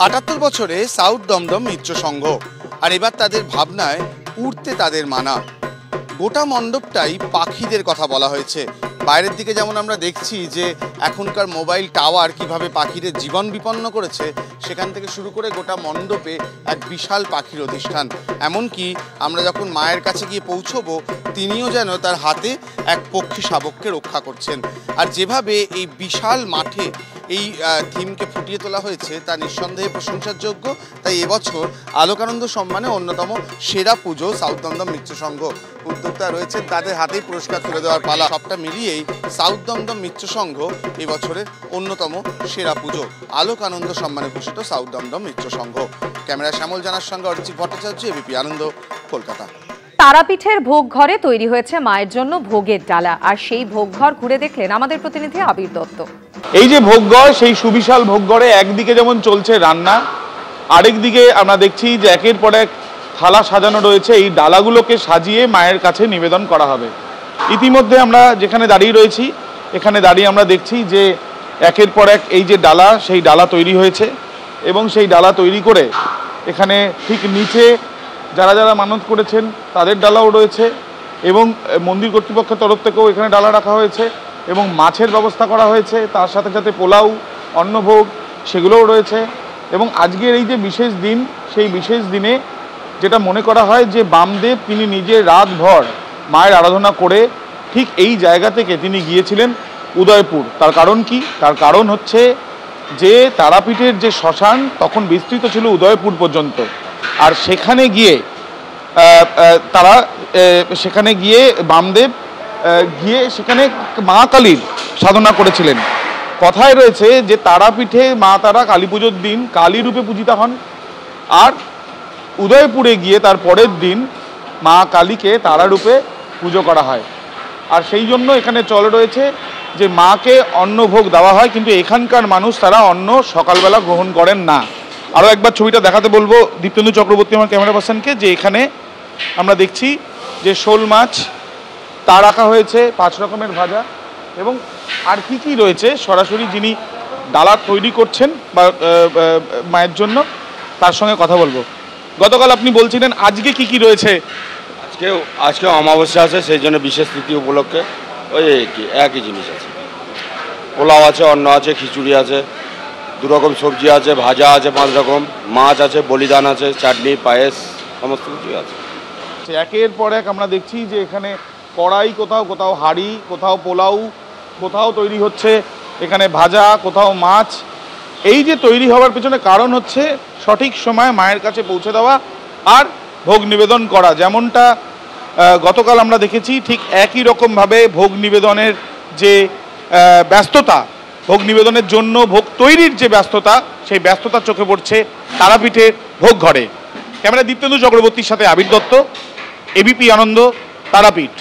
৭৮ বছরে সাউথ দমদম মিত্র সংঘ, আর এবার তাদের ভাবনায় উড়তে তাদের মানা। গোটা মণ্ডপটাই পাখিদের কথা বলা হয়েছে। বাইরের দিকে যেমন আমরা দেখছি যে এখনকার মোবাইল টাওয়ার কিভাবে পাখিদের জীবন বিপন্ন করেছে, সেখান থেকে শুরু করে গোটা মণ্ডপে এক বিশাল পাখির অধিষ্ঠান। এমনকি আমরা যখন মায়ের কাছে গিয়ে পৌঁছবো, তিনিও যেন তার হাতে এক পক্ষী শাবককে রক্ষা করছেন। আর যেভাবে এই বিশাল মাঠে এই থিমকে ফুটিয়ে তোলা হয়েছে তা নিঃসন্দেহে প্রশংসার যোগ্য। তাই এবছর আলোকানন্দ সম্মানে অন্যতম সেরা পুজো সাউথ দমদম মিত্র সংঘ উদ্যোক্তা রয়েছেন, তাদের হাতেই পুরস্কার তুলে দেওয়ার পালা। সবটা মিলিয়েই সাউথ দমদম মিত্র সংঘ এবছরের অন্যতম সেরা পুজো, আলোকানন্দ সম্মানে ভূষিত সাউথ দমদম মিত্র সংঘ। ক্যামেরা শ্যামল জানার সঙ্গে অরিজিৎ ভট্টাচার্য, এবিপি আনন্দ, কলকাতা। তারাপীঠের ভোগ ঘরে তৈরি হয়েছে মায়ের জন্য ভোগের ডালা, আর সেই ভোগ ঘর ঘুরে দেখলেন আমাদের প্রতিনিধি আবির দত্ত। এই যে ভোগঘর, সেই সুবিশাল ভোগঘরে একদিকে যেমন চলছে রান্না, আরেক দিকে আমরা দেখছি যে একের পর এক থালা সাজানো রয়েছে। এই ডালাগুলোকে সাজিয়ে মায়ের কাছে নিবেদন করা হবে। ইতিমধ্যে আমরা যেখানে দাঁড়িয়ে রয়েছি, এখানে দাঁড়িয়ে আমরা দেখছি যে একের পর এক এই যে ডালা, সেই ডালা তৈরি হয়েছে এবং সেই ডালা তৈরি করে এখানে ঠিক নিচে যারা যারা মানত করেছেন তাদের ডালাও রয়েছে এবং মন্দির কর্তৃপক্ষের তরফ থেকেও এখানে ডালা রাখা হয়েছে এবং মাছের ব্যবস্থা করা হয়েছে, তার সাথে সাথে পোলাও, অন্নভোগ সেগুলোও রয়েছে। এবং আজকের এই যে বিশেষ দিন, সেই বিশেষ দিনে যেটা মনে করা হয় যে বামদেব তিনি নিজে রাতভর মায়ের আরাধনা করে ঠিক এই জায়গা থেকে তিনি গিয়েছিলেন উদয়পুর। তার কারণ কি? তার কারণ হচ্ছে যে তারাপীঠের যে শ্মশান তখন বিস্তৃত ছিল উদয়পুর পর্যন্ত, আর সেখানে গিয়ে সেখানে গিয়ে বামদেব গিয়ে সেখানে মা কালীর সাধনা করেছিলেন। কথায় রয়েছে যে তারাপীঠে মা তারা কালী পুজোর দিন কালী রূপে পূজিতা হন, আর উদয়পুরে গিয়ে তার পরের দিন মা কালীকে তারা রূপে পুজো করা হয়। আর সেই জন্য এখানে চল রয়েছে যে মাকে অন্নভোগ দেওয়া হয়, কিন্তু এখানকার মানুষ তারা অন্ন সকালবেলা গ্রহণ করেন না। আরও একবার ছবিটা দেখাতে বলবো দীপ্তেন্দু চক্রবর্তী আমার ক্যামেরা পার্সনকে, যে এখানে আমরা দেখছি যে শোল মাছ তা রাখা হয়েছে, 5 রকমের ভাজা, এবং আর কি কি রয়েছে সরাসরি যিনি ডালা তৈরি করছেন বা মায়ের জন্য তার সঙ্গে কথা বলবো। গতকাল আপনি বলছিলেন আজকে কি কি রয়েছে? আজকে অমাবস্যা আছে, সেই জন্য বিশেষ তিথি উপলক্ষে ওই একই জিনিস আছে। পোলাও আছে, অন্ন আছে, খিচুড়ি আছে, 2 রকম সবজি আছে, ভাজা আছে 5 রকম, মাছ আছে, বলিদান আছে, চাটনি, পায়েস, সমস্ত কিছুই আছে। একের পর এক আমরা দেখছি যে এখানে কড়াই, কোথাও কোথাও হাঁড়ি, কোথাও পোলাও, কোথাও তৈরি হচ্ছে এখানে ভাজা, কোথাও মাছ। এই যে তৈরি হওয়ার পেছনে কারণ হচ্ছে সঠিক সময় মায়ের কাছে পৌঁছে দেওয়া আর ভোগ নিবেদন করা। যেমনটা গতকাল আমরা দেখেছি, ঠিক একই রকমভাবে ভোগ নিবেদনের যে ব্যস্ততা, ভোগ নিবেদনের জন্য ভোগ তৈরির যে ব্যস্ততা, সেই ব্যস্ততা চোখে পড়ছে তারাপীঠের ভোগ ঘরে। ক্যামেরা দীপ্তেন্দু চক্রবর্তীর সাথে আবির দত্ত, এবিপি আনন্দ, তারাপীঠ।